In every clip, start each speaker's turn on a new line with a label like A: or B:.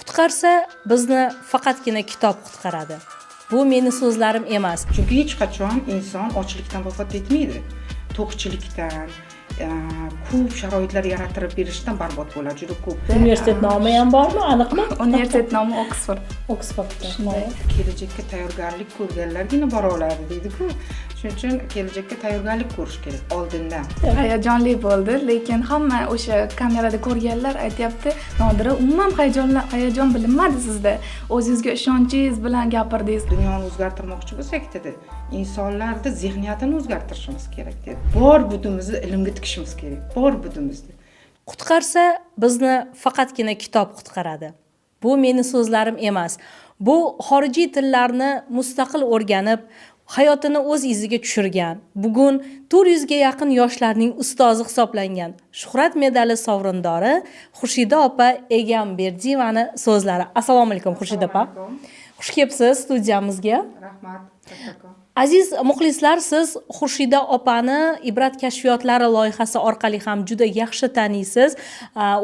A: Qutqarsa bizni faqatgina kitob qutqaradi. Bu meni so'zlarim emas.
B: Chunki hech qachon inson ochlikdan vafot etmaydi. To'qchilikdan, ko'p sharoitlar yaratib berishdan barbod bo'ladi, juda ko'p.
A: Universitet nomi ham bormi, aniqmi?
C: Universitet nomi Oksford.
A: Oksfordda.
B: Kelajakka tayyorgarlik ko'rganlargina bora oladi deydi-ku. Shuning uchun kelajakka tayyorgarlik ko'rish kerak oldindan.
C: Hayajonli bo'ldi, lekin hamma o'sha kamerada ko'rganlar aytayapti, Nodira umuman hayajon bilinmadi sizda. O'zingizga ishonchingiz bilan gapirdingiz.
B: Dunyoni o'zgartirmoqchi bo'lsak dedi, insonlarni zehniyatini o'zgartirishimiz kerak dedi. Bor budimizni ilmga tikishimiz kerak. Bor budimizni.
A: Qutqarsa bizni faqatgina kitob qutqaradi. Bu meni so'zlarim emas. Bu xorijiy tillarni mustaqil o'rganib, hayotini o'z iziga tushirgan, bugun 400 ga yaqin yoshlarning ustozi hisoblangan Shuhrat medali sovrindori Xurshida opa Egamberdiyevani so'zlari. Assalomu alaykum Xurshida opa. Xush kelibsiz studiyamizga.
B: Rahmat.
A: Aziz muxlislar, siz Xurshida opani Ibrat kashfiyotlari loyihasi orqali ham juda yaxshi taniysiz.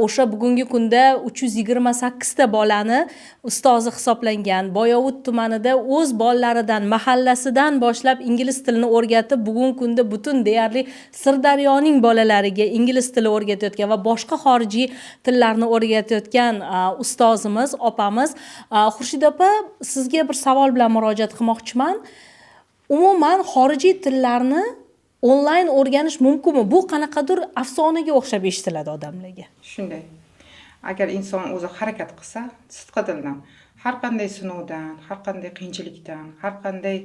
A: O'sha bugungi kunda 328 ta bolani ustozi hisoblangan. Boyovut tumanida o'z bolalaridan, mahallasidan boshlab ingliz tilini o'rgatib, bugungi kunda butun deyarli Sirdaryoning bolalariga ingliz tili o'rgatayotgan va boshqa xorijiy tillarni o'rgatayotgan ustozimiz, opamiz. Xurshida opa, sizga bir savol bilan murojaat qilmoqchiman. Umuman xorijiy tillarni onlayn o'rganish mumkinmi? Bu qanaqadir afsonaga o'xshab eshitiladi odamlarga.
B: Shunday. Agar inson o'zi harakat qilsa, sidqidildan har qanday sinovdan, har qanday qiyinchilikdan, har qanday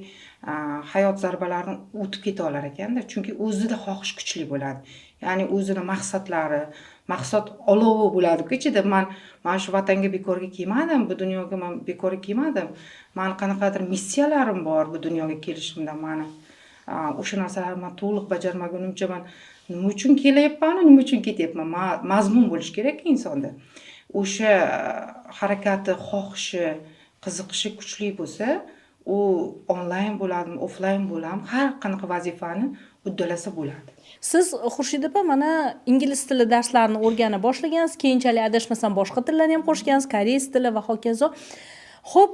B: hayot zarbalarini o'tib keta olar ekanda, chunki o'zida xohish kuchli bo'ladi. Ya'ni o'zini maqsadlari, maqsad olovi bo'ladi-ku ichida. Men shu vatanga bekorga kelmadim, bu dunyoga men bekorga kelmadim. Men qanaqadir missiyalarim bor bu dunyoga kelishimda meni. O'sha narsalarni men to'liq bajarmagunimcha men nima uchun kelyapman, nima uchun ketyapman? Mazmun bo'lish kerak insonda. O'sha harakati, xohishi, qiziqishi kuchli bo'lsa, u onlayn bo'ladimi, offlayn bo'ladimi, har qanaqa vazifani uddalasa bo'ladi.
A: Siz Xurshida opa mana ingliz tili darslarini o'rgana boshlagansiz, keyinchalik adashmasam boshqa tillarni ham qo'shgansiz, koreys tili va hokazo. Xo'p,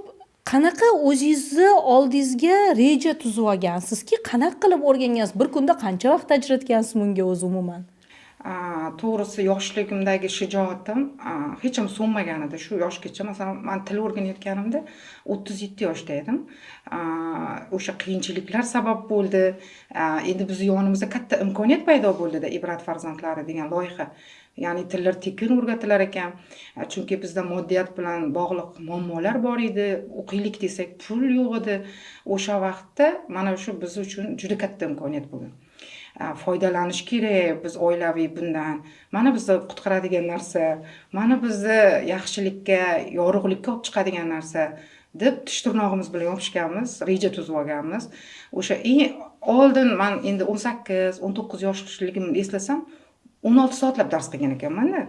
A: qanaqa o'zingizni oldingizga reja tuzib olgansizki, qanaqa qilib o'rgangansiz? Bir kunda qancha vaqt ajratgansiz bunga o'zi umuman?
B: To'g'risi yoshligimdagi shijoatim hech ham so'nmagan edi. Shu yoshgacha, masalan, men til o'rganayotganimda 37 yoshda edim. O'sha qiyinchiliklar sabab bo'ldi. Endi biz yonimizda katta imkoniyat paydo bo'ldi-da, Ibrat farzandlari degan loyiha. Ya'ni tillar tekin o'rgatilar ekan. Chunki bizda moddiyat bilan bog'liq muammolar bor edi. O'qiylik desak pul yo'q edi. O'sha vaqtda mana shu biz uchun juda katta imkoniyat bo'lgan. Foydalanish kerak biz oilaviy bundan. Mana bizni qutqaradigan narsa, mana bizni yaxshilikka, yorug'likka olib chiqadigan narsa deb tish tirnog'imiz bilan yopishganmiz, reja tuzib olganmiz. O'sha oldin men endi 18-19 yoshligimni eslasam 16 soatlab dars qilgan ekanman-da.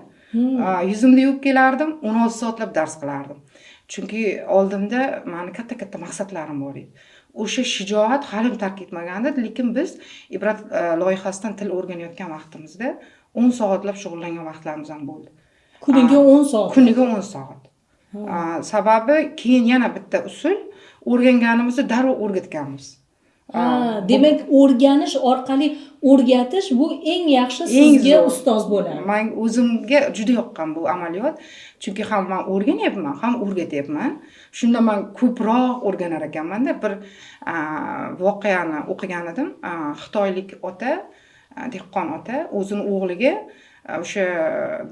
B: Yuzimda yuvib kelardim, 16 soatlab dars qilardim. Chunki oldimda meni katta maqsadlarim bor edi. O'sha shijoat hali tark etmagandi, lekin biz Ibrat loyihasidan til o'rganayotgan vaqtimizda 10 soatlab shug'ullangan vaqtlarimiz ham bo'ldi.
A: Kuniga 10 soat.
B: Kuniga 10 soat. Sababi keyin yana bitta usul o'rganganimizni darrov o'rgatganmiz.
A: Demak, o'rganish orqali o'rgatish bu eng yaxshi sizga ustoz bo'ladi.
B: Men o'zimga juda yoqqan bu amaliyot. Chunki ham men o'rganyapman, ham o'rgatyapman. Shunda men ko'proq o'rganar ekanman-da. Bir voqeani o'qigan edim. Xitoylik ota, dehqon ota o'zini o'g'liga o'sha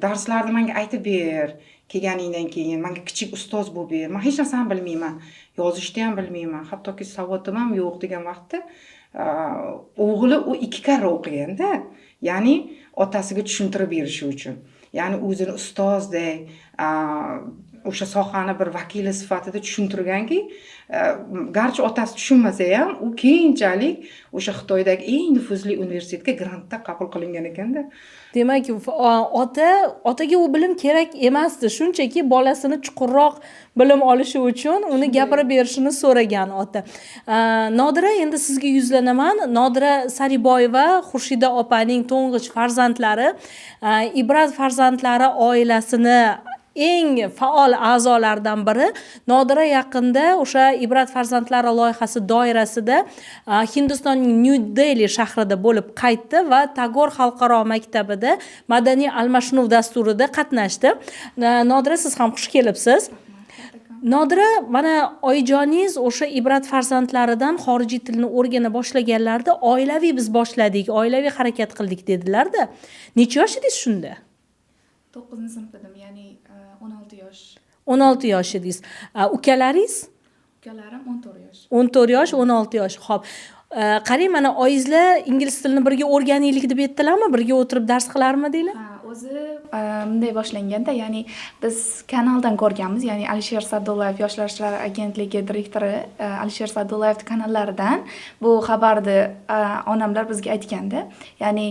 B: darslarni menga aytib ber, kelganingdan keyin menga kichik ustoz bo'lib ber. Men hech narsani bilmayman, yozishni ham bilmayman, hattoki savodim ham yo'q degan vaqtda o'g'li u 2 karra o'qigan-da. Ya'ni otasiga tushuntirib berishi uchun. Ya'ni o'zini ustozdek, o'sha sohani bir vakili sifatida tushuntirganki, garchi otasi tushunmasa ham, u keyinchalik o'sha Xitoydagi eng nufuzli universitetga grantda qabul qilingan ekanda.
A: Demak, otaga u bilim kerak emasdi, shunchaki bolasini chuqurroq bilim olishi uchun uni gapirib berishini so'ragan ota. Nodira, endi sizga yuzlanaman. Nodira Sariboyeva, Xurshida opaning to'ng'ich farzandlari, Ibrat farzandlari oilasini eng faol a'zolardan biri. Nodira yaqinda o'sha Ibrat farzandlari loyihasi doirasida Hindistonning New Delhi shahrida bo'lib qaytdi va Tagore xalqaro maktabida madaniy almashinuv dasturida qatnashdi. Nodira, siz ham xush kelibsiz. Nodira, mana oyijoningiz o'sha Ibrat farzandlaridan xorijiy tilni o'rgana boshlaganlarida oilaviy biz boshladik, oilaviy harakat qildik dedilarda. Necha yosh edingiz shunda?
C: 9-sinf edim, ya'ni 16 yosh.
A: 16 yosh edingiz. Ukalaringiz?
C: Ukalarim 14 yosh.
A: 14 yosh, 16 yosh. Xo'p. Qarang, mana oyingizlar ingliz tilini birga o'rganaylik deb aytdilarmi? Birga o'tirib dars qilarmidinglar?
C: Ha, o'zi bunday boshlanganda, ya'ni biz kanaldan ko'rganmiz, ya'ni Alisher Sa'dullayev Yoshlar ishlari agentligi direktori Alisher Sa'dullayev kanallaridan bu xabarni onamlar bizga aytganda, ya'ni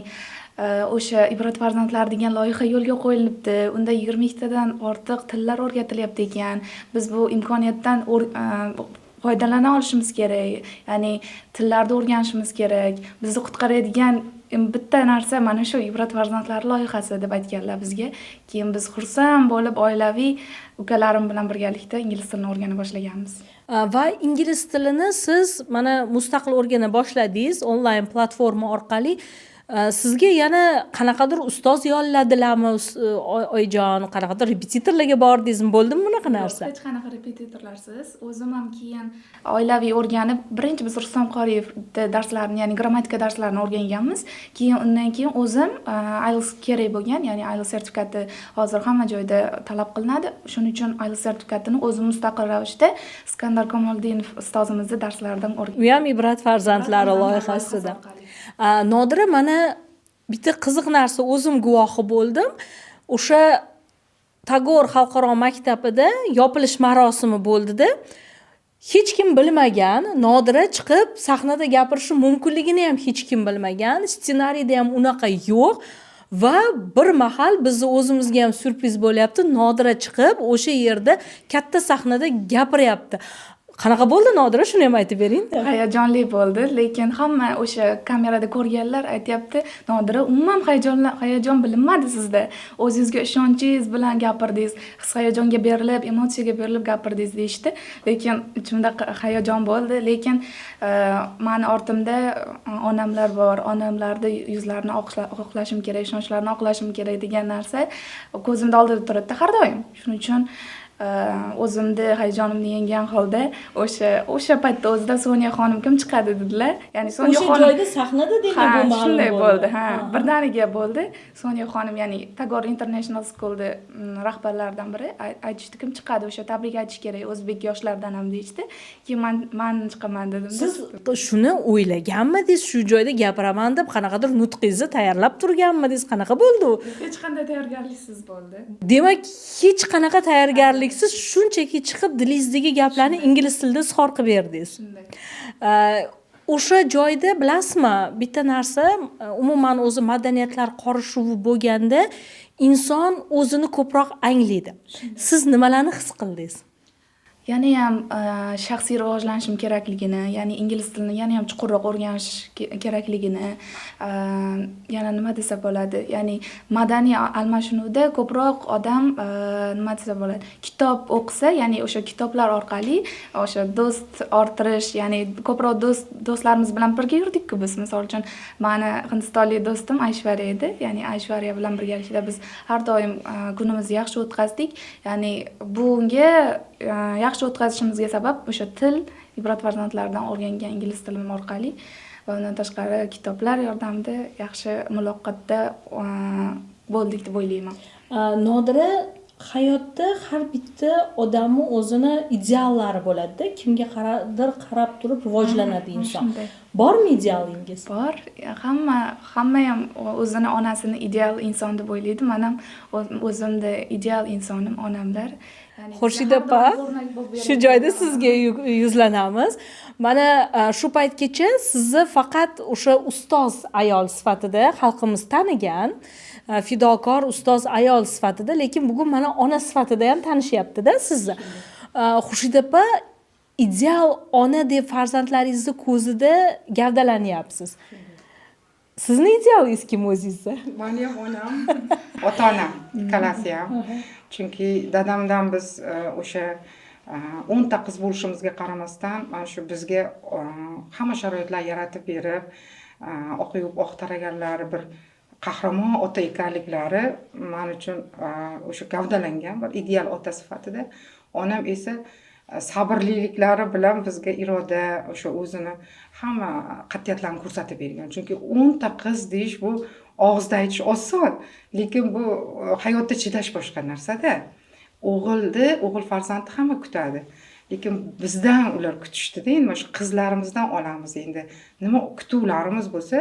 C: o'sha Ibrat farzandlari degan loyiha yo'lga qo'yilibdi. Unda 20 tadan ortiq tillar o'rgatilyapti ekan. Biz bu imkoniyatdan foydalana olishimiz kerak. Ya'ni tillarni o'rganishimiz kerak. Bizni qutqaradigan bitta narsa mana shu Ibrat farzandlari loyihasi deb aytganlar bizga. Keyin biz xursand bo'lib oilaviy ukalarim bilan birgalikda ingliz tilini o'rgana boshlaganmiz.
A: Va ingliz tilini siz mana mustaqil o'rgana boshladingiz onlayn platforma orqali. Sizga yana qanaqadir ustoz yolladilarmi, oyijon, qanaqadir repetitorlarga bordingizmi, bo'ldimi bunaqa narsa?
C: Hech qanaqa repetitorlarsiz. O'zim ham keyin oilaviy o'rganib, birinchi biz Rustam Qoriyev darslarini, ya'ni grammatika darslarini o'rganganmiz. Keyin undan keyin o'zim IELTS kerak bo'lgan, ya'ni IELTS sertifikati hozir hamma joyda talab qilinadi. Shuning uchun IELTS sertifikatini o'zim mustaqil ravishda Iskandar Kamoliddinov ustozimizning darslaridan o'rgandim.
A: U ham Ibrat farzandlari loyihasida. Nodira, mana bitta qiziq narsa o'zim guvohi bo'ldim. O'sha Tagore xalqaro maktabida yopilish marosimi bo'ldida. Hech kim bilmagan, Nodira chiqib sahnada gapirishi mumkinligini ham hech kim bilmagan. Ssenariyda ham unaqa yo'q. Va bir mahal bizni o'zimizga ham surpriz bo'lyapti. Nodira chiqib o'sha yerda katta sahnada gapiryapti. Qanaqa bo'ldi Nodira, shuni ham aytib bering-da.
C: Hayajonli bo'ldi, lekin hamma o'sha kamerada ko'rganlar aytayapti, Nodira, umuman hayajon bilinmadi sizda. O'zingizga ishonchingiz bilan gapirdingiz, his-hayajonga berilib, emotsiyaga berilib gapirdingiz deyishdi. Lekin ichimda hayajon bo'ldi, lekin meni ortimda onamlar bor, onamlarni yuzlarini oqlashim kerak, ishonchlarini oqlashim kerak degan narsa ko'zimda oldida turadi har doim. Shuning uchun o'zimni hayajonimni yenggan holda o'sha paytda o'zida Sonya xonim kim chiqadi dedilar. Ya'ni Sonya xonim
A: o'sha joyda sahnada demak bu ma'lum
C: shunday bo'ldi. Ha, birdaniga bo'ldi. Sonya xonim, ya'ni Tagore International School'da rahbarlaridan biri aytishdi, kim chiqadi, o'sha tabrik aytish kerak o'zbek yoshlaridan ham deyishdi. Keyin men chiqaman dedim.
A: Siz shuni o'ylaganmidingiz, shu joyda gapiraman deb qanaqadir nutqingizni tayyorlab turganmidingiz? Qanaqa bo'ldi u?
C: Hech qanday tayyorgarliksiz bo'ldi.
A: Demak, hech qanaqa tayyorgarlik siz shunchaki chiqib dilingizdagi gaplarni ingliz tilida izhor qilib berdingiz. O'sha joyda bilasizmi, bitta narsa, umuman o'zi madaniyatlar qorishuvi bo'lganda inson o'zini ko'proq anglaydi. Siz nimalarni his qildingiz?
C: Yana ham shaxsiy rivojlanishim kerakligini, ya'ni ingliz tilini yana ham chuqurroq o'rganish kerakligini, yana nima desa bo'ladi, ya'ni madaniy almashinuvda ko'proq odam nima desa bo'ladi, kitob o'qisa, ya'ni o'sha kitoblar orqali o'sha do'st orttirish, ya'ni ko'proq do'stlarimiz bilan birga yurdik-ku biz. Misol uchun, meni hindistonlik do'stim Ayshvariya edi, ya'ni Ayshvariya bilan birgalikda biz har doim kunimizni yaxshi o'tkazdik. Ya'ni bunga yaxshi o'tkazishimizga sabab o'sha til, Ibrat farzandlaridan o'rgangan ingliz tilim orqali va undan tashqari kitoblar yordamida yaxshi muloqotda bo'ldik deb o'ylayman.
A: Nodira, hayotda har bitta odamni o'zini ideallari bo'ladi-da, kimga qarab turib rivojlanadi inson. Bormi idealingiz?
C: Bor. Hamma ham o'zini onasini ideal inson deb o'ylaydi. Men ham o'zimda ideal insonim onamlar.
A: Xurshida opa, shu joyda sizga yuzlanamiz. Mana shu paytgacha sizni faqat o'sha ustoz ayol sifatida xalqimiz tanigan, fidokor ustoz ayol sifatida, lekin bugun mana ona sifatida ham tanishyapti-da sizni. Xurshida opa, ideal ona deb farzandlaringizni ko'zida gavdalanyapsiz. Sizni idealingiz kim o'zingizda?
B: Meni ham onam, ota-onam ikkalasi ham. chunki dadamdan biz o'sha 10 qiz bo'lishimizga qaramasdan mana shu bizga hamma sharoitlar yaratib berib, oq yuvib oq taraganlari, bir qahramon ota ekanliklari men uchun o'sha gavdalangan bir ideal ota sifatida. Onam esa sabrliliklari bilan bizga iroda, o'sha o'zini hamma qat'iyatlarni ko'rsatib bergan. Chunki 10 qiz deyish bu og'izda aytish oson, lekin bu hayotda chidash boshqa narsada. O'g'il farzandni hamma kutadi. Lekin bizdan ular kutishdi-da, endi mana shu qizlarimizdan olamiz endi. Nima kutuvlarimiz bo'lsa,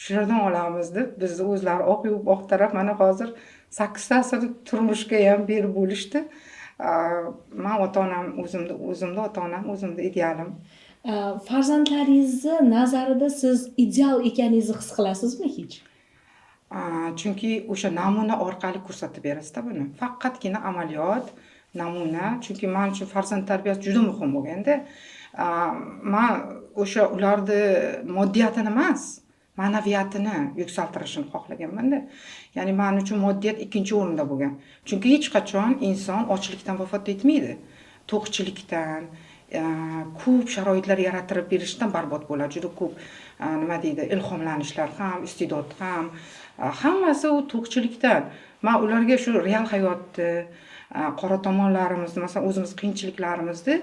B: shulardan olamiz deb bizni o'zlari oq yuvib oq tarab mana hozir 8 tasini turmushga ham berib bo'lishdi. Men ota-onam o'zimda ota-onam o'zimda idealim.
A: Farzandlaringizni nazarida siz ideal ekaningizni his qilasizmi hech?
B: Chunki o'sha namuna orqali ko'rsatib berasiz-da buni. Faqatgina amaliyot, namuna, chunki men uchun farzand tarbiyasi juda muhim bo'lganda, men o'sha ularni moddiyatini emas, ma'naviyatini yuksaltirishni xohlaganman-da. Ya'ni men uchun moddiyat ikkinchi o'rinda bo'lgan. Chunki hech qachon inson ochlikdan vafot etmaydi. To'qchilikdan, ko'p sharoitlar yaratib berishdan barbod bo'ladi. Juda ko'p nima deydi, ilhomlanishlar ham, iste'dod ham, hammasi u to'qchilikdan. Men ularga shu real hayotni, qora tomonlarimizni, masalan, o'zimiz qiyinchiliklarimizni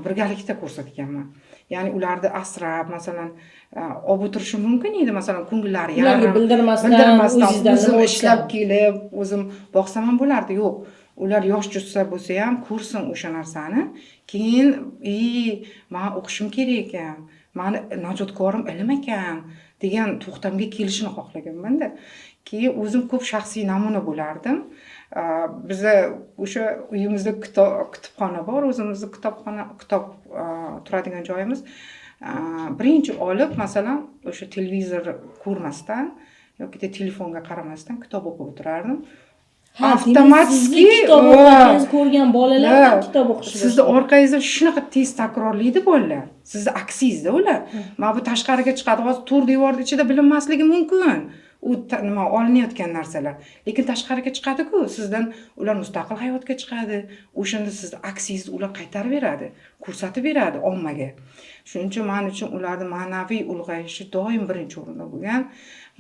B: birgalikda ko'rsatganman. Ya'ni ularni asrab, masalan, olib o'tirishim mumkin edi, masalan, ko'ngillari
A: ularga bildirmasdan
B: o'zim ishlab kelib, o'zim boqsam ham bo'lardi. Yo'q, ular yosh jussa bo'lsa ham ko'rsin o'sha narsani, keyin men o'qishim kerak ekan, meni najotkorim ilm ekan degan to'xtamga kelishini xohlaganman-da. Keyin o'zim ko'p shaxsiy namuna bo'lardim. Biza o'sha uyimizda kutubxona bor, o'zimizning kitob turadigan joyimiz. Birinchi olib, masalan, o'sha televizor ko'rmasdan yoki telefonga qaramasdan kitob o'qib o'tirardim. Avtomatik
A: kitob o'qiyotganingizni ko'rgan bolalar ham kitob o'qishni
B: sizni orqangizda shunaqa tez takrorlaydi bolalar. Sizni aksingizda ular. Mana bu tashqariga chiqadi, hozir to'r devorning ichida bilinmasligi mumkin. U nima olinayotgan narsalar. Lekin tashqariga chiqadi-ku, sizdan ular mustaqil hayotga chiqadi. O'shanda sizni aksingizni ular qaytarib beradi, ko'rsatib beradi ommaga. Shuning uchun men uchun ularning ma'naviy ulg'ayishi doim birinchi o'rinda bo'lgan,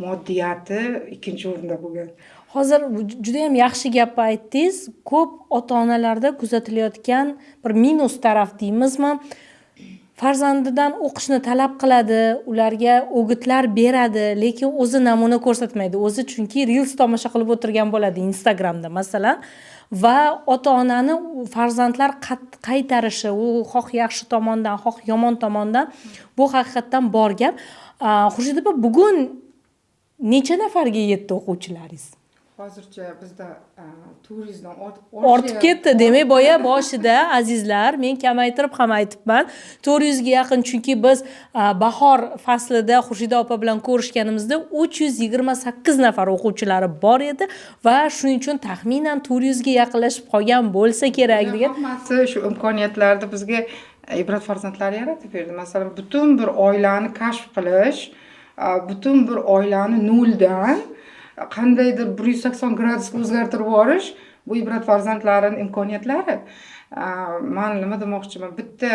B: moddiyati ikkinchi o'rinda bo'lgan.
A: Hozir juda ham yaxshi gap aytdingiz. Ko'p ota-onalarda kuzatilayotgan bir minus taraf deymizmi? Farzandidan o'qishni talab qiladi, ularga o'gitlar beradi, lekin o'zi namuna ko'rsatmaydi. O'zi chunki Reels tomosha qilib o'tirgan bo'ladi Instagramda masalan. Va ota-onani farzandlar qaytarishi, u xoh yaxshi tomondan, xoh yomon tomondan, bu haqiqatdan bor gap. Xurshid opa, bugun necha nafarga yetdi o'quvchilaringiz?
B: Hozircha bizda 400 dan
A: ortib ketdi. Demak, boshida azizlar, men kamaytirib ham aytibman. 400 ga yaqin, chunki biz bahor faslida Xurshida opa bilan ko'rishganimizda 328 nafar o'quvchilari bor edi va shuning uchun taxminan 400 ga yaqinlashib qolgan bo'lsa kerak degan.
B: Hammasi shu imkoniyatlarni bizga ibrat farzandlari yaratib berdi. Masalan, butun bir oilani kashf qilish, butun bir oilani noldan qandaydir 180 gradusga o'zgartirib yuborish, bu ibrat farzandlarining imkoniyatlari. Men nima demoqchiman, bitta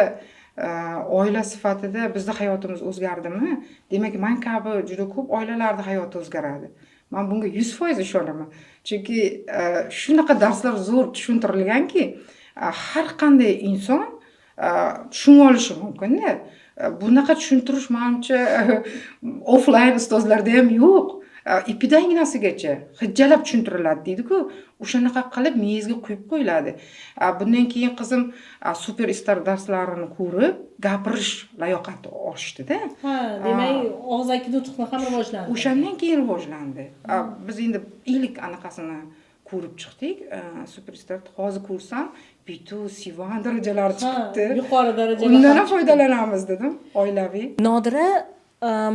B: oila sifatida bizning hayotimiz o'zgardimi? Demak, men kabi juda ko'p oilalarning hayoti o'zgaradi. Men bunga 100% ishonaman. Chunki shunaqa darslar zo'r tushuntirilganki, har qanday inson tushunib olishi mumkin-da. Bunaqa tushuntirish menimcha offline ustozlarda ham yo'q. Ipidanginasigacha hijjalab tushuntiriladi deydi-ku, o'shanaqa qilib miyangizga quyib qo'yiladi. Bundan keyin qizim super istar darslarini ko'rib, gapirish layoqati oshdi-da.
A: Demak, og'zaki nutqni ham rivojlandi.
B: O'shandan keyin rivojlandi. Biz endi ilk anaqasini ko'rib chiqdik. Super istar hozir ko'rsam, bitu sivan darajalari chiqibdi.
A: Yuqori darajalar.
B: Undan ham foydalanamiz dedim, oilaviy.
A: Nodira,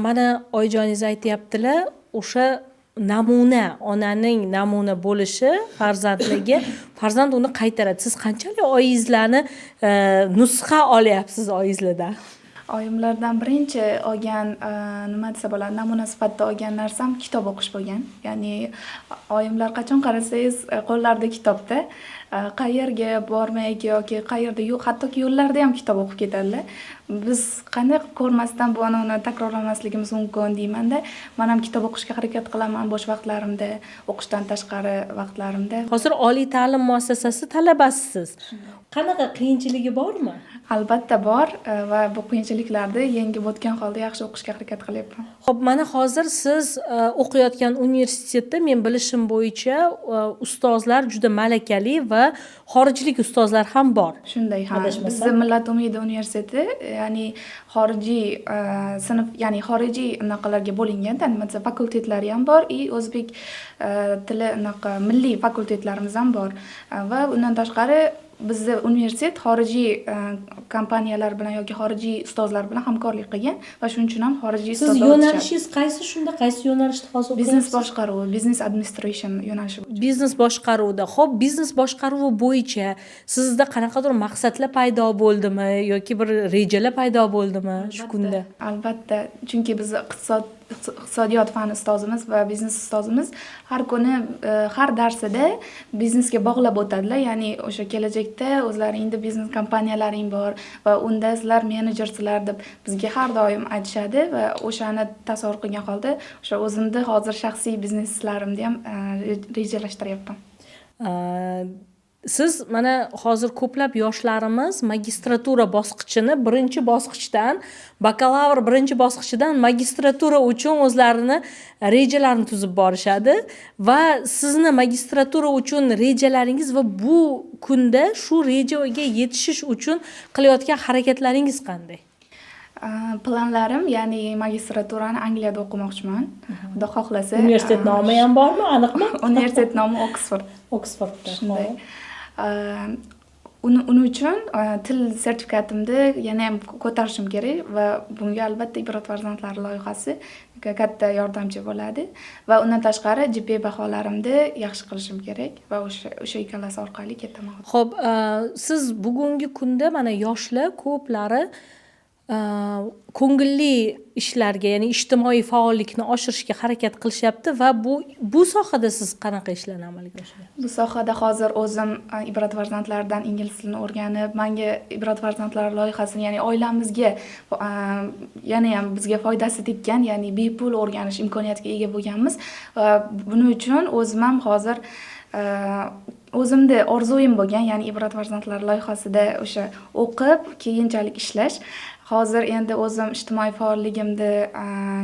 A: mana oyijoningiz aytayaptilar, o'sha namuna, onaning namuna bo'lishi farzandligi, farzand uni qaytaradi. Siz qanchalik oyingizlarni nusxa olyapsiz oyingizlardan?
C: Oyimlardan birinchi olgan nima desa bo'ladi, namuna sifatida olgan narsam kitob o'qish bo'lgan. Ya'ni oyimlar qachon qarasangiz qo'llarida kitobda qayerga bormak yoki qayerda yo'q, hattoki yo'llarda ham kitob o'qib ketadilar. Biz qanday qilib ko'rmasdan bu uni takrorlamasligimiz mumkin deymanda, men ham kitob o'qishga harakat qilaman bo'sh vaqtlarimda, o'qishdan tashqari vaqtlarimda.
A: Hozir oliy ta'lim muassasasi talabasisiz. Qanaqa qiyinchiligi bormi?
C: Albatta bor va bu qiyinchiliklarni yengib o'tgan holda yaxshi o'qishga harakat qilyapman.
A: Xo'p, mana hozir siz o'qiyotgan universitetda men bilishim bo'yicha ustozlar juda malakali va xorijlik ustozlar ham bor.
C: Shunday ham.
A: Adashmasam.
C: Bizning Millat umidi universiteti, ya'ni xorijiy sinf, ya'ni xorijiy anaqalarga bo'lingan, nima desa fakultetlari ham bor, o'zbek tili anaqa milliy fakultetlarimiz ham bor. Va undan tashqari bizda universitet xorijiy kompaniyalar bilan yoki xorijiy ustozlar bilan hamkorlik qilgan va shuning uchun ham xorijiy
A: Siz
C: ustozlar
A: yo'nalishingiz qaysi shunda? Qaysi yo'nalishda hozir
C: biznes
A: o'qiyapsiz?
C: boshqaruvi, business administration yo'nalishi bo'yicha.
A: Biznes boshqaruvida. Xo'p, biznes boshqaruvi bo'yicha sizda qanaqadir maqsadlar paydo bo'ldimi yoki bir rejalar paydo bo'ldimi shu kunda?
C: Albatta, chunki biz iqtisodiyot fani ustozimiz va biznes ustozimiz har kuni har darsida biznesga bog'lab o'tadilar. Ya'ni o'sha kelajakda o'zlaringda biznes kompaniyalaring bor va unda sizlar menejersizlar deb bizga har doim aytishadi va o'shani tasavvur qilgan holda o'sha o'zimni hozir shaxsiy bizneslarimni ham rejalashtiryapman.
A: Siz mana hozir ko'plab yoshlarimiz magistratura bosqichini birinchi bosqichdan, bakalavr birinchi bosqichidan magistratura uchun o'zlarini rejalarini tuzib borishadi va sizni magistratura uchun rejalaringiz va bu kunda shu rejaga yetishish uchun qilayotgan harakatlaringiz qanday?
C: Planlarim, ya'ni magistraturani Angliyada o'qimoqchiman. Xudo xohlasa.
A: Universitet nomi ham bormi, aniqmi?
C: Universitet nomi Oksford.
A: Oksfordda.
C: Shunday. Uning uchun til sertifikatimni yana ham ko'tarishim kerak va bunga albatta Ibrat farzandlari loyihasi katta yordamchi bo'ladi va undan tashqari GPA baholarimni yaxshi qilishim kerak va o'sha ikkalasi orqali ketaman.
A: Xo'p, siz bugungi kunda mana yoshlar ko'plari ko'ngilli ishlarga, ya'ni ijtimoiy faollikni oshirishga harakat qilishyapti va bu sohada siz qanaqa ishlarni amalga oshiryapsiz?
C: Bu sohada hozir o'zim Ibrat farzandlaridan ingliz tilini o'rganib, menga Ibrat farzandlari loyihasini, ya'ni oilamizga yana ham bizga foydasi tekkan, ya'ni bepul o'rganish imkoniyatiga ega bo'lganmiz. Buning uchun o'zim ham hozir o'zimda orzuim bo'lgan, ya'ni Ibrat farzandlari loyihasida o'sha o'qib, keyinchalik ishlash. Hozir endi o'zim ijtimoiy faolligimni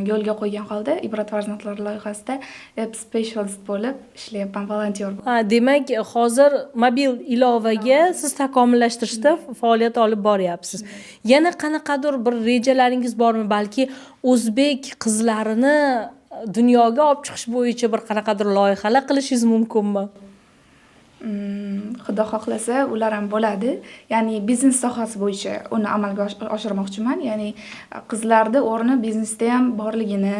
C: yo'lga qo'ygan holda Ibrat farzandlari loyihasida app specialist bo'lib ishlayapman, volontyor bo'lib.
A: Demak, hozir mobil ilovaga siz takomillashtirishda faoliyat olib boryapsiz. Yana qanaqadir bir rejalaringiz bormi? Balki o'zbek qizlarini dunyoga olib chiqish bo'yicha bir qanaqadir loyihalar qilishingiz mumkinmi?
C: Xudo xohlasa ular ham bo'ladi. Ya'ni biznes sohasi bo'yicha uni amalga oshirmoqchiman. Ya'ni qizlarning o'rni biznesda ham borligini,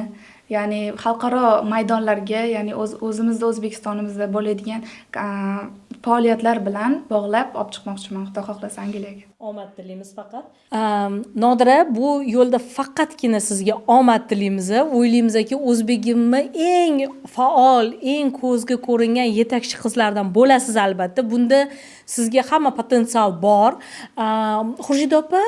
C: ya'ni xalqaro maydonlarga, ya'ni o'zimizda O'zbekistonimizda bo'ladigan faoliyatlar bilan bog'lab olib chiqmoqchiman, Xudo xohlasa Angliyaga.
A: Omad tilaymiz faqat. Nodira, bu yo'lda faqatgina sizga omad tilaymiz. O'ylaymizki, O'zbegimni eng faol, eng ko'zga ko'ringan yetakchi qizlardan bo'lasiz albatta. Bunda sizga hamma potensial bor. Xurshid opa,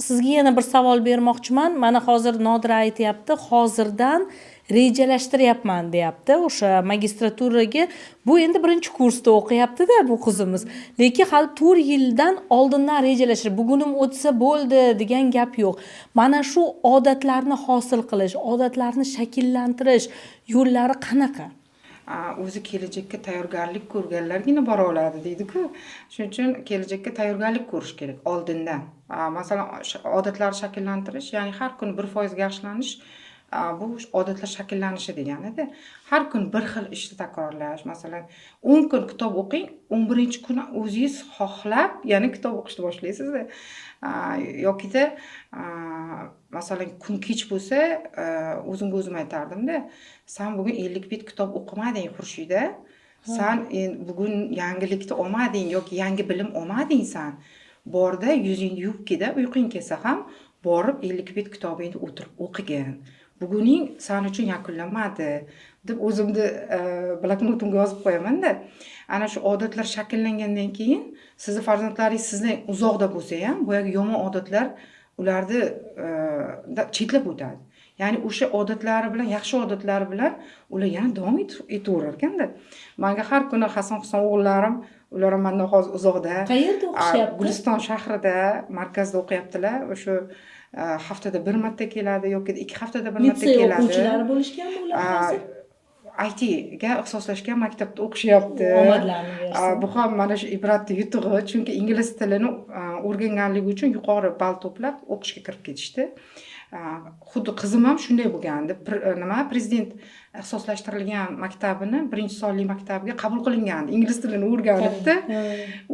A: sizga yana bir savol bermoqchiman. Mana hozir Nodira aytayapti, hozirdan rejalashtiryapman deyapti. O'sha magistraturaga bu endi birinchi kursda o'qiyapti-da bu qizimiz. Lekin hali 4 yildan oldindan rejalashtir. Bugunim o'tsa bo'ldi degan gap yo'q. Mana shu odatlarni hosil qilish, odatlarni shakllantirish yo'llari qanaqa?
B: O'zi kelajakka tayyorgarlik ko'rganlargina bora oladi deydi-ku. Shuning uchun kelajakka tayyorgarlik ko'rish kerak oldindan. Masalan, odatlarni shakllantirish, ya'ni har kuni 1% yaxshilanish, bu odatlar shakllanishi degani-da. Har kun bir xil ishni takrorlash. Masalan, 10 kun kitob o'qing, 11-kuni o'zingiz xohlab, ya'ni kitob o'qishni boshlaysiz. Yokida masalan kun kech bo'lsa, o'zimga o'zim aytardim-da, sen bugun 50 bet kitob o'qimading Xurshida. Sen bugun yangilikni olmading yoki yangi bilim olmading sen. Borda yuzingni yuvib keda, uyqung kelsa ham borib 50 bet kitobingni o'tirib o'qigin. Buguning san uchun yakunlanmadi deb o'zimni bloknotimga yozib qo'yaman-da. Ana shu odatlar shakllangandan keyin sizni farzandlaringiz sizdan uzoqda bo'lsa ham, boyagi yomon odatlar ularni chetlab o'tadi. Ya'ni o'sha odatlari bilan, yaxshi odatlari bilan ular yana davom etaverar ekanda. Menga har kuni Hasan o'g'illarim, ular mendan hozir uzoqda.
A: Qayerda o'qishyapti?
B: Guliston shahrida, markazda o'qiyaptilar. O'sha haftada bir marta keladi yoki 2 haftada bir marta
A: Litsey
B: keladi.
A: o'quvchilari bo'lishganmi ular hozir?
B: IT ga ixtisoslashgan maktabda o'qishyapti.
A: Omadlarini bersin.
B: Bu ham mana shu ibratli yutug'i, chunki ingliz tilini o'rganganligi uchun yuqori ball to'plab o'qishga kirib ketishdi. Xuddi qizim ham shunday bo'lgandi. Prezident ixtisoslashtirilgan maktabini 1-sonli maktabiga qabul qilingandi. Ingliz tilini o'rganibdi.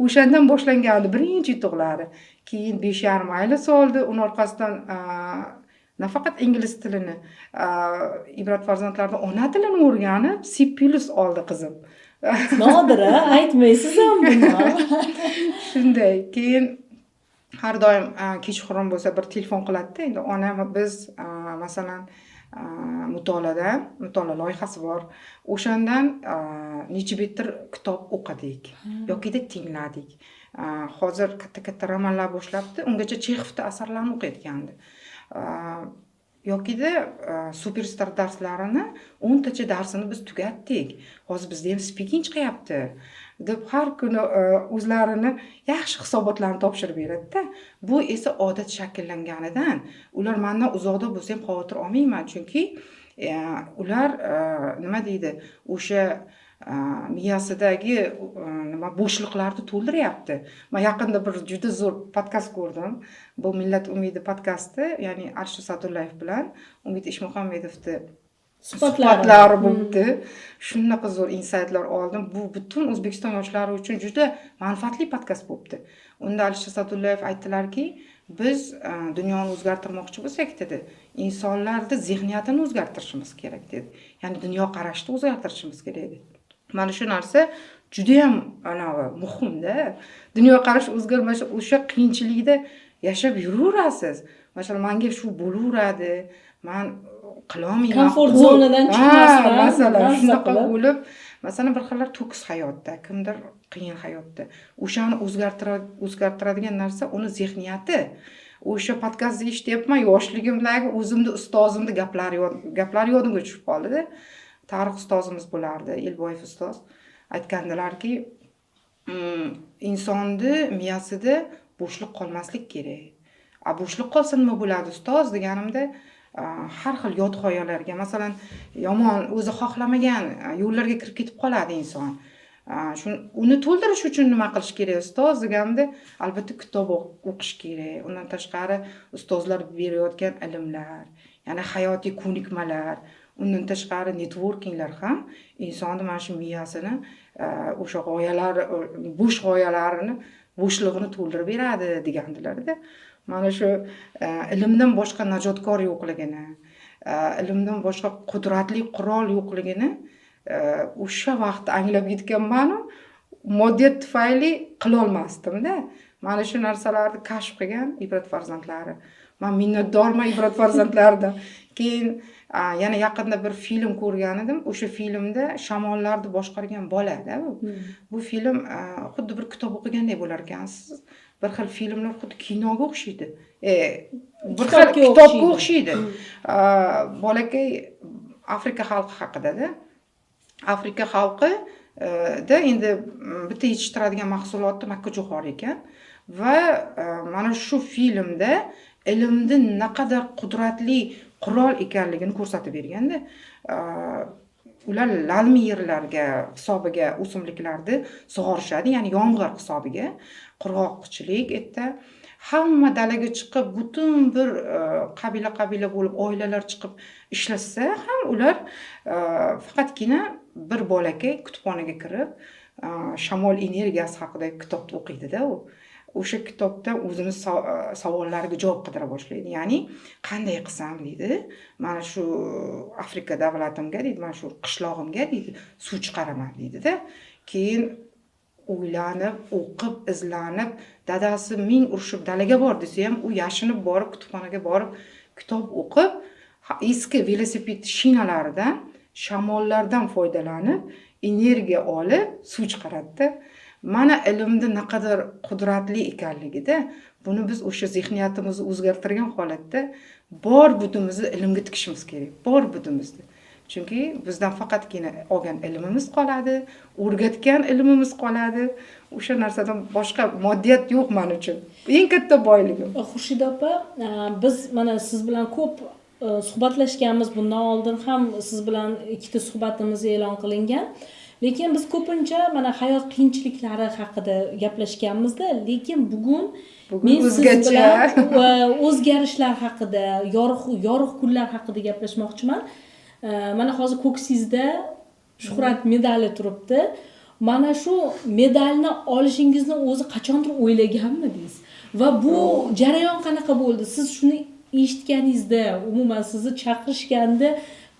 B: O'shandan boshlangandi birinchi yutuqlari. Keyin 5,5 oylik soldi. Uning orqasidan nafaqat ingliz tilini, Ibrat farzandlardan ona tilini o'rganib, C+ oldi qizim.
A: Nodira, aytmaysiz ham buni.
B: Shunday. Keyin har doim kechqurun bo'lsa bir telefon qiladi-da. Endi onam biz masalan mutolaa loyihasi bor. O'shandan necha betr kitob o'qidik yoki tingladik. Hozir katta romanlar boshlabdi. Ungacha Chexovning asarlarini o'qiyotgandi. Yokida superstar darslarini 10 tacha darsini biz tugatdik. Hozir bizda ham speaking chiqyapti deb har kuni o'zlarini yaxshi hisobotlarni topshirib beradi-da. Bu esa odat shakllanganidan ular mendan uzoqda bo'lsa ham xavotir olmayman, chunki ular nima deydi, o'sha miyasidagi bo'shliqlarni to'ldiryapti. Men yaqinda bir juda zo'r podkast ko'rdim. Bu Millat umidi podkasti, ya'ni Alisher Sa'dullayev bilan Umid Ishmuhammedovning suhbatlari bo'ldi. Shunaqa zo'r insaytlar oldim. Bu butun O'zbekiston yoshlari uchun juda manfaatli podkast bo'ldi. Unda Alisher Sa'dullayev aytdilarki, biz dunyoni o'zgartirmoqchi bo'lsak dedi, insonlarning zehniyatini o'zgartirishimiz kerak dedi. Ya'ni dunyo qarashni o'zgartirishimiz kerak dedi. Mana shu narsa juda ham muhimda. Dunyo qarash o'zgarmasa o'sha qiyinchilikda yashab yuraverasiz. Masalan, menga shu bo'laveradi. Men qilolmayman.
A: Komfort zonadan chiqmasdan,
B: masalan, shunaqa bo'lib, masalan, bir xillar to'kis hayotda, kimdir qiyin hayotda. O'shani o'zgartiradigan narsa uni zehniyati. O'sha podkastni eshityapman, yoshligimdagi o'zimni ustozimning gaplari yodimga tushib qoldi-da. Tarix ustozimiz bo'lardi, Elboyev ustoz. Aytgandilarki, insonni miyasida bo'shliq qolmaslik kerak. Bo'shliq qolsa nima bo'ladi ustoz deganimda, har xil yod g'oyalarga, masalan, yomon o'zi xohlamagan yo'llarga kirib ketib qoladi inson. Uni to'ldirish uchun nima qilish kerak ustoz deganimda, albatta kitob o'qish kerak. Undan tashqari ustozlar berayotgan ilmlar, ya'ni hayotiy ko'nikmalar, undan tashqari networkinglar ham insonni mana shu miyasini, o'sha g'oyalar, bo'sh g'oyalarini, bo'shlig'ini to'ldirib beradi degandilar-da. Mana shu ilmdan boshqa najotkor yo'qligini, ilmdan boshqa qudratli qurol yo'qligini o'sha vaqt anglab yetganman-u, moddiyat tufayli qila olmasdim-da. Mana shu narsalarni kashf qilgan Ibrat farzandlari. Men minnatdorman Ibrat farzandlaridan. Keyin yana yaqinda bir film ko'rgan edim. O'sha filmda shamollarni boshqargan bola-da bu. Bu film xuddi bir kitob o'qigandek bo'lar ekansiz. Bir xil filmlar xuddi kinoga o'xshaydi. Bir xil kitobga o'xshaydi. Bolakay Afrika xalqi haqida-da. Afrika xalqi da endi bitta yetishtiradigan mahsulotni makkajo'xori ekan va mana shu filmda ilmni naqadar qudratli qurol ekanligini ko'rsatib berganda, ular lalmi yerlarga hisobiga o'simliklarni sug'orishadi, ya'ni yomg'ir hisobiga, qurg'oqchilik etdi. Hamma dalaga chiqib, butun bir qabila bo'lib, oilalar chiqib ishlashsa ham ular faqatgina bir bolakay kutubxonaga kirib, shamol energiyasi haqidagi kitobni o'qiydi-da u. O'sha kitobda o'zini savollariga javob qidira boshlaydi. Ya'ni qanday qilsam deydi, mana shu Afrika davlatimga deydi, mana shu qishlog'imga deydi, suv chiqaraman deydi-da. Keyin o'ylanib, o'qib, izlanib, dadasi ming urushib dalaga bor desa ham, u yashinib borib, kutubxonaga borib, kitob o'qib, eski velosiped shinalaridan, shamollardan foydalanib, energiya olib, suv chiqaradida. Mana ilmni naqadar qudratli ekanligida, buni biz o'sha zehniyatimizni o'zgartirgan holatda bor budimizni ilmga tikishimiz kerak. Bor budimizni. Chunki bizdan faqatgina olgan ilmimiz qoladi, o'rgatgan ilmimiz qoladi. O'sha narsadan boshqa moddiyat yo'q men uchun. Eng katta boyligim.
A: Xurshida opa, biz mana siz bilan ko'p suhbatlashganmiz. Bundan oldin ham siz bilan ikkita suhbatimiz e'lon qilingan. Lekin biz ko'pincha mana hayot qiyinchiliklari haqida gaplashganmiz-da, lekin bugun men siz bilan o'zgarishlar haqida, yorug' kunlar haqida gaplashmoqchiman. Mana hozir ko'ksingizda Shuhrat medali turibdi. Mana shu medalni olishingizni o'zi qachondir o'ylaganmidingiz? Va bu jarayon qanaqa bo'ldi? Siz shuni eshitganingizda, umuman sizni chaqirishganda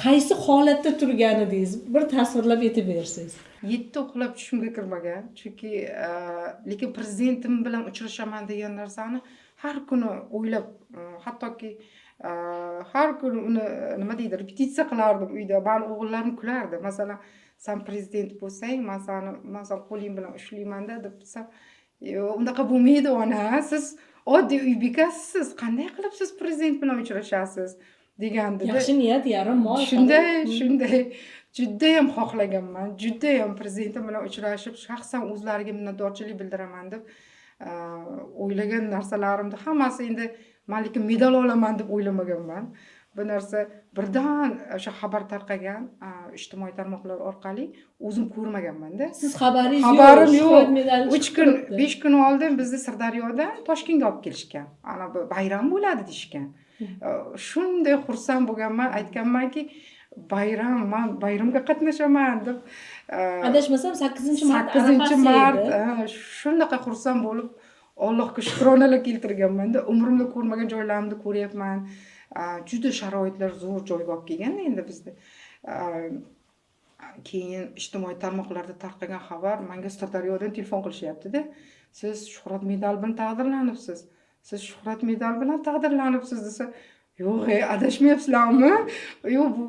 A: qaysi holatda turgan edingiz? Bir tasvirlab aytib bersangiz.
B: 7 uxlab tushimga kirmagan. Chunki lekin prezidentim bilan uchrashaman degan narsani har kuni o'ylab, hattoki har kuni uni nima deydi, repetitsiya qilardim uyda. Men o'g'illarim kulardi. Masalan, sen prezident bo'lsang, masalan qo'ling bilan ushlayman-da deb desam, "Yo'q, unaqa bo'lmaydi ona. Siz oddiy uy bekasisiz. Qanday qilib siz prezident bilan uchrashasiz?" degandi.
A: Yaxshi niyat yarim mol.
B: Shunday juda ham xohlaganman. Juda ham prezidentim bilan uchrashib, shaxsan o'zlariga minnatdorchilik bildiraman deb o'ylagan narsalarimni hammasi endi men lekin medal olaman deb o'ylamaganman. Bu narsa birdan o'sha xabar tarqagan ijtimoiy tarmoqlar orqali o'zim ko'rmaganman-da.
A: Siz xabaringiz yo'q.
B: Xabarim yo'q. 3 kun, 5 kun oldin bizni Sirdaryodan Toshkentga olib kelishgan. Ana bu bayram bo'ladi deyishgan. Shunday xursand bo'lganman, aytganmanki, men bayramga qatnashaman deb.
A: Adashmasam 8-mart
B: 8-mart shunaqa xursand bo'lib, Allohga shukronalar keltirganman-da. Umrimda ko'rmagan joylarimni ko'ryapman. Juda sharoitlar zo'r joyga olib kelgan endi bizda. Keyin ijtimoiy tarmoqlarda tarqagan xabar menga Sirdaryodan telefon qilishyapti-da. Siz Shuhrat medal bilan taqdirlanibsiz. Siz Shuhrat medal bilan taqdirlanibsiz desa, yo'q, adashmayapsizlarmi? Yo'q, bu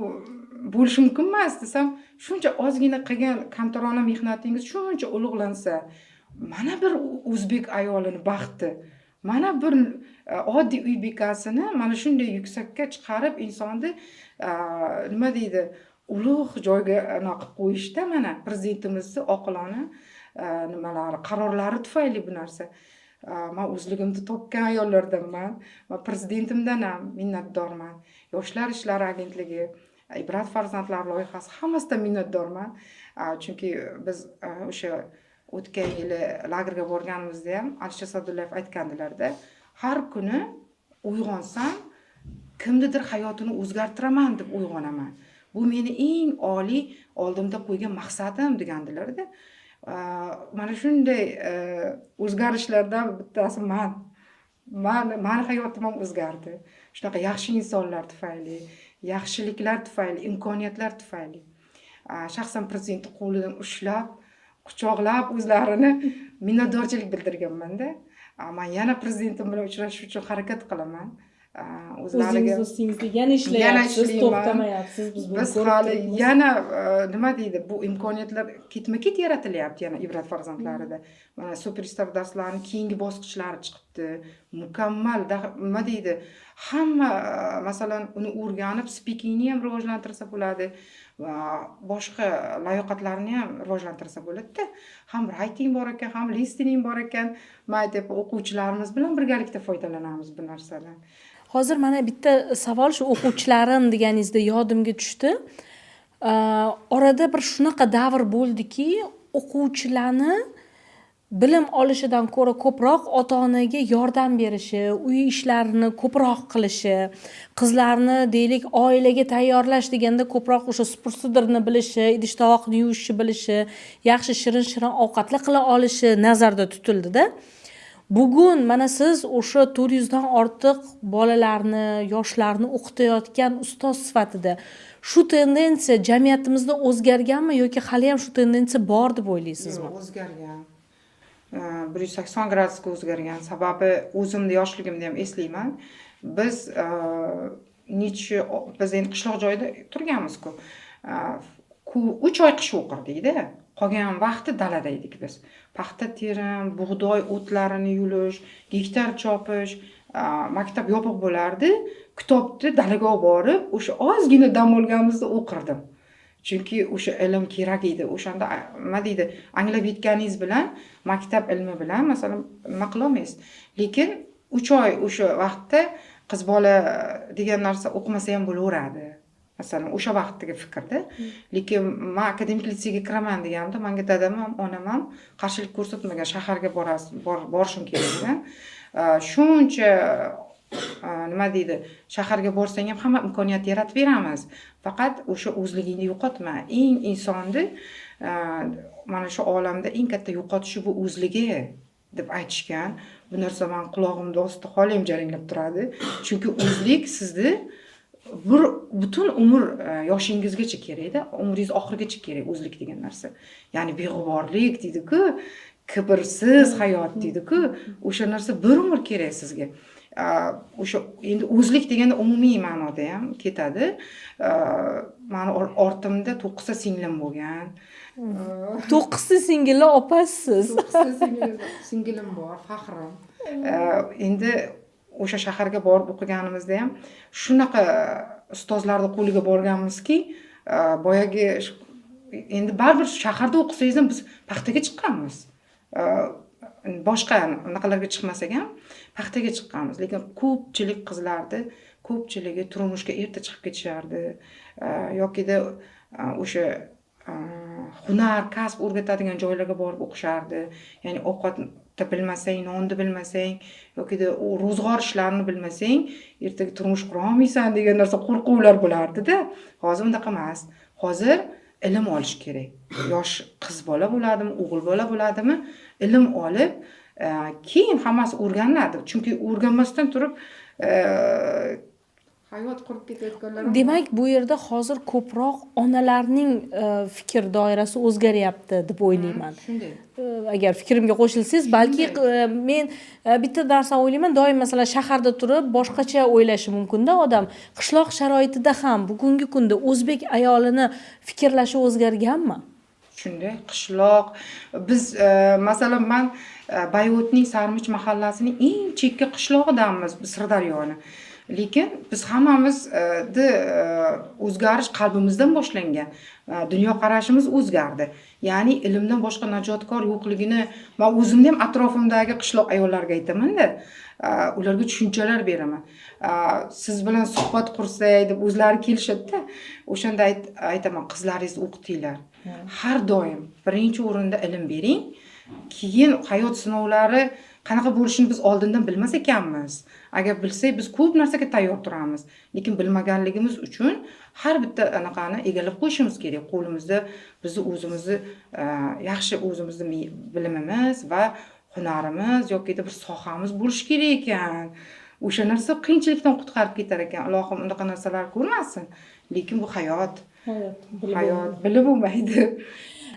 B: bo'lishi mumkin emas desam, shuncha ozgina qilgan kamtarona mehnatingiz shuncha ulug'lansa, mana bir o'zbek ayolini baxti, mana bir oddiy uy bekasini mana shunday yuksakka chiqarib insonni nima deydi, ulug' joyga qilib qo'yishda mana prezidentimizni oqilona nimalari, qarorlari tufayli bu narsa. Men o'zligimni topgan ayollardanman. Men prezidentimdan ham minnatdorman. Yoshlar ishlari agentligi, Ibrat farzandlar loyihasi hammasidan minnatdorman. Chunki biz o'sha o'tgan yili lagerga borganimizda ham Alisher Sa'dullayev aytgandilar-da, har kuni uyg'onsam, kimnidir hayotini o'zgartiraman deb uyg'onaman. Bu meni eng oliy oldimda qo'ygan maqsadim degandilar-da. Mana shunday o'zgarishlardan bittasi meni hayotim ham o'zgardi. Shunaqa yaxshi insonlar tufayli, yaxshiliklar tufayli, imkoniyatlar tufayli. Shaxsan prezident qo'lidan ushlab, quchoqlab o'zlarini minnatdorchilik bildirganman-da. Men yana prezidentim bilan uchrashish uchun harakat qilaman.
A: O'zingiz ustingizda yana ishlayapsiz, to'xtamayapsiz.
B: Biz hali yana nima deydi, bu imkoniyatlar ketma-ket yaratilyapti yana Ibrat farzandlarida. Mana superstar darslarining keyingi bosqichlari chiqibdi. Mukammal, nima deydi, hamma masalan uni o'rganib, speakingni ham rivojlantirsa bo'ladi va boshqa layoqatlarni ham rivojlantirsa bo'ladi-da. Ham writing bor ekan, ham listening bor ekan. Men aytib, o'quvchilarimiz bilan birgalikda foydalanamiz bu narsadan.
A: Hozir mana bitta savol shu o'quvchilarim deganingizda yodimga tushdi. Orada bir shunaqa davr bo'ldiki, o'quvchilarni bilim olishidan ko'ra ko'proq ota-onaga yordam berishi, uy ishlarini ko'proq qilishi, qizlarni deylik oilaga tayyorlash deganda ko'proq o'sha supur-sudirni bilishi, idish-tovoqni yuvishni bilishi, yaxshi shirin-shirin ovqatlar qila olishi nazarda tutildi-da. Bugun mana siz o'sha 400 dan ortiq bolalarni, yoshlarni o'qitayotgan ustoz sifatida shu tendensiya jamiyatimizda o'zgarganmi yoki hali ham shu tendensiya bor deb o'ylaysizmi?
B: O'zgargan. 180 gradusga o'zgargan. Sababi o'zimni yoshligimda ham eslayman. Biz biz endi qishloq joyda turganmiz-ku. 3 oy qish o'qirdikda. Qolgan vaqti dalada edik biz. Paxta terim, bug'doy o'tlarini yulish, gektar chopish, maktab yopiq bo'lardi. Kitobni dalaga olib borib, o'sha ozgina dam olganimizda o'qirdim. Chunki o'sha ilm kerak edi. O'shanda nima deydi, anglab yetganingiz bilan, maktab ilmi bilan masalan nima qila olmaysiz. Lekin 3 oy o'sha vaqtda qiz bola degan narsa o'qimasa ham bo'laveradi. Masalan, o'sha vaqtdagi fikrda. Lekin men akademik litseyga kiraman deganimda, menga dadam ham, onam ham qarshilik ko'rsatmagan, shaharga borishim kerak degan. Shuncha nima deydi, shaharga borsang ham hamma imkoniyat yaratib beramiz. Faqat o'sha o'zligingni yo'qotma. Eng insonni mana shu olamda eng katta yo'qotishi bu o'zligi deb aytishgan. Bu narsa men quloqimda ostida xolim jaranglab turadi. Chunki o'zlik sizni butun umr yoshingizgacha kerakda, umringiz oxirigacha kerak o'zlik degan narsa. Ya'ni beg'uborlik deydi-ku, kibrsiz hayot deydi-ku, o'sha narsa bir umr kerak sizga. O'sha endi o'zlik deganda umumiy ma'noda ham ketadi. Meni ortimda 9 ta singlim bo'lgan.
A: 9 ta singillar opasiz.
B: 9 ta singilim bor, faxrim. Endi o'sha shaharga borib o'qiganimizda ham shunaqa ustozlarning qo'liga borganmizki, boyagi endi baribir shaharda o'qisangiz ham biz paxtaga chiqqanmiz. Boshqa unaqalarga chiqmasak ham paxtaga chiqqanmiz. Lekin ko'pchilik qizlarni ko'pchiligi turmushga erta chiqib ketishardi. Yokida o'sha hunar, kasb o'rgatadigan joylarga borib o'qishardi. Ya'ni ovqatni bilmasang, nonni bilmasang, yokida ro'zg'or ishlarini bilmasang, ertaga turmush qura olmaysan degan narsa qo'rquvlar bo'lardi-da. Hozir unaqa emas. Hozir ilm olish kerak. Yosh qiz bola bo'ladimi, o'g'il bola bo'ladimi, ilm olib, keyin hammasi o'rganiladi. Chunki o'rganmasdan turib hayot qurib ketayotganlar.
A: Demak, bu yerda hozir ko'proq onalarning fikr doirasi o'zgaryapti deb o'ylayman.
B: Shunday.
A: Agar fikrimga qo'shilsangiz, balki men bitta narsa o'ylayman, doim masalan shaharda turib boshqacha o'ylashi mumkin-da odam. Qishloq sharoitida ham bugungi kunda o'zbek ayolini fikrlashi o'zgarganmi?
B: Shunday, qishloq biz masalan men Bayotning Sarmich mahallasining eng chekka qishlog'idanmiz, Sirdaryoni. Lekin biz hammamizni o'zgarish qalbimizdan boshlangan. Dunyo qarashimiz o'zgardi. Ya'ni ilmdan boshqa najotkor yo'qligini men o'zimni ham atrofimdagi qishloq ayollarga aytaman-da. Ularga tushunchalar beraman. Siz bilan suhbat qursak deb o'zlari kelishadi-da. O'shanda aytaman, qizlaringizni o'qitinglar. Har doim birinchi o'rinda ilm bering. Keyin hayot sinovlari qanaqa bo'lishini biz oldindan bilmas ekanmiz. Agar bilsak, biz ko'p narsaga tayyor turamiz. Lekin bilmaganligimiz uchun har bitta anaqani egallab qo'yishimiz kerak. Qo'limizda bizni o'zimizni yaxshi o'zimizni bilimimiz va hunarimiz yoki bir sohamiz bo'lishi kerak ekan. O'sha narsa qiyinchilikdan qutqarib ketar ekan. Allohim unaqa narsalar ko'rmasin. Lekin bu hayot. Hayot bilib bo'lmaydi.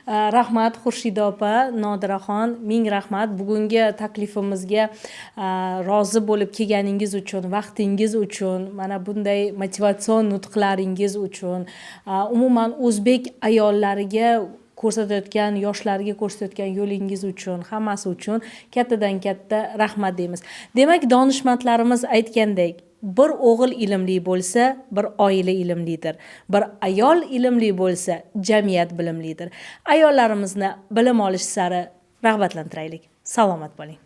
A: Rahmat Xurshida opa, Nodiraxon, ming rahmat bugungi taklifimizga rozi bo'lib kelganingiz uchun, vaqtingiz uchun, mana bunday motivatsion nutqlaringiz uchun, umuman o'zbek ayollariga ko'rsatayotgan, yoshlarga ko'rsatayotgan yo'lingiz uchun, hammasi uchun kattadan katta rahmat deymiz. Demak, donishmandlarimiz aytgandek, bir o'g'il ilmli bo'lsa, bir oila ilmlidir. Bir ayol ilmli bo'lsa, jamiyat bilimlidir. Ayollarimizni bilim olish sari rag'batlantiraylik. Salomat bo'ling.